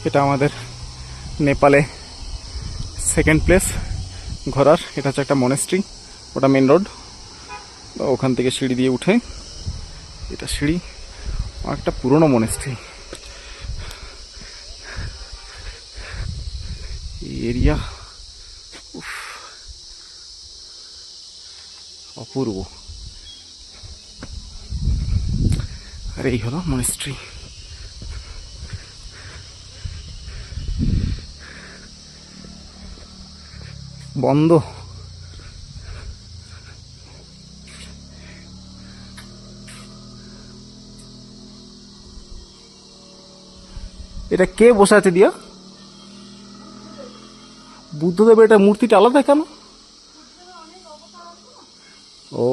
এটা আমাদের নেপালে সেকেন্ড প্লেস ঘোরার। এটা হচ্ছে একটা মনেস্ট্রি, ওটা মেন রোড। ওখান থেকে সিঁড়ি দিয়ে উঠে, এটা সিঁড়ি, একটা পুরনো মনেস্ট্রি এরিয়া, অপূর্ব। আর এই হলো মনেস্ট্রি। বন্ধ। এটা কে বসে আছে দিয়া? বুদ্ধদেবের এটা মূর্তিটা আলাদা কেন? ও